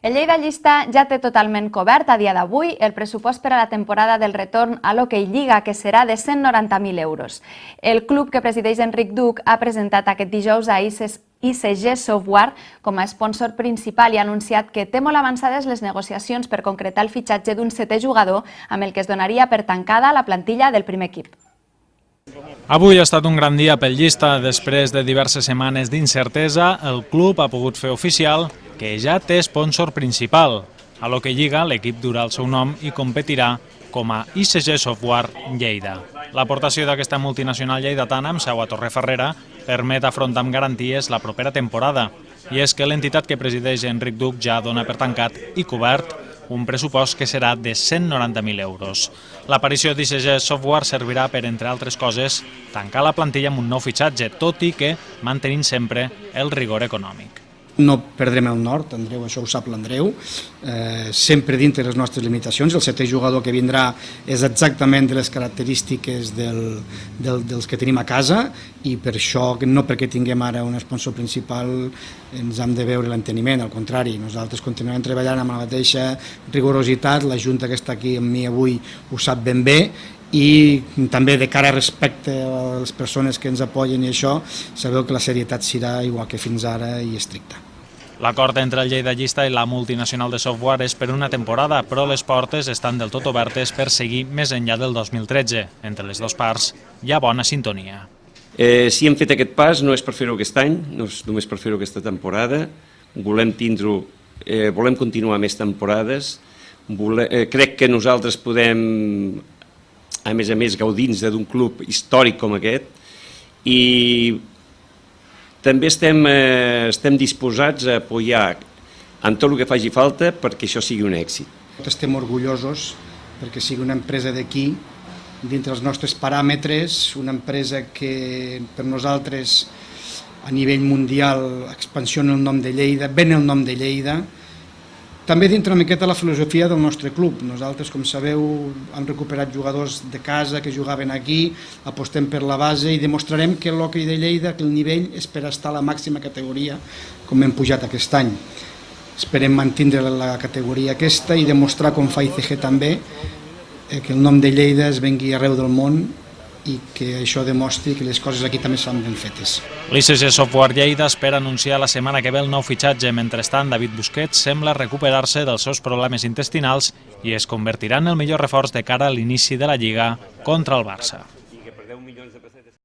El Lleida Llista ja té totalment cobert a dia d'avui el pressupost per a la temporada del retorn a l'Hockey Lliga, que serà de 190.000 euros. El club que presideix Enric Duc ha presentat aquest dijous a ICG Software com a sponsor principal i ha anunciat que té molt avançades les negociacions per concretar el fitxatge d'un setè jugador amb el que es donaria per tancada la plantilla del primer equip. Avui ha estat un gran dia pel Llista. Després de diverses setmanes d'incertesa, el club ha pogut fer oficial que ja té sponsor principal. A l'Hockey Lliga, l'equip durà el seu nom i competirà com a ICG Software Lleida. L'aportació d'aquesta multinacional lleidatana amb seu a Torrefarrera permet afrontar amb garanties la propera temporada. I és que l'entitat que presideix Enric Duc ja dona per tancat i cobert un pressupost que serà de 190.000 euros. L'aparició d'ICG Software servirà per, entre altres coses, tancar la plantilla amb un nou fitxatge, tot i que mantenint sempre el rigor econòmic. No perdrem el nord, Andreu, això ho sap l'Andreu, sempre dintre les nostres limitacions. El setè jugador que vindrà és exactament de les característiques dels que tenim a casa i per això, no perquè tinguem ara un sponsor principal, ens hem de veure l'enteniment, al contrari, nosaltres continuem treballant amb la mateixa rigorositat, la Junta que està aquí amb mi avui ho sap ben bé, i també de cara respecte a les persones que ens apoyen i això, sabeu que la serietat serà igual que fins ara i estricta. L'acord entre el Lleida Llista i la multinacional de software és per una temporada, però les portes estan del tot obertes per seguir més enllà del 2013. Entre les dues parts hi ha bona sintonia. Si hem fet aquest pas no és per fer-ho aquest any, no és només per fer-ho aquesta temporada, volem continuar més temporades, crec que nosaltres podem, a més, gaudir d'un club històric com aquest i també estem disposats a apoyar en tot el que faci falta perquè això sigui un èxit. Estem orgullosos perquè sigui una empresa d'aquí, dintre els nostres paràmetres, una empresa que per nosaltres a nivell mundial expansiona el nom de Lleida, ven el nom de Lleida. També dintre una miqueta la filosofia del nostre club. Nosaltres, com sabeu, hem recuperat jugadors de casa que jugaven aquí, apostem per la base i demostrarem que l'hoquei de Lleida, que el nivell és per estar a la màxima categoria, com hem pujat aquest any. Esperem mantindre la categoria aquesta i demostrar, com fa ICG també, que el nom de Lleida es vengui arreu del món i que això demostri que les coses aquí també s'han ben fetes. L'ICG Software Lleida espera anunciar la setmana que ve el nou fitxatge. Mentrestant, David Busquets sembla recuperar-se dels seus problemes intestinals i es convertirà en el millor reforç de cara a l'inici de la Lliga contra el Barça.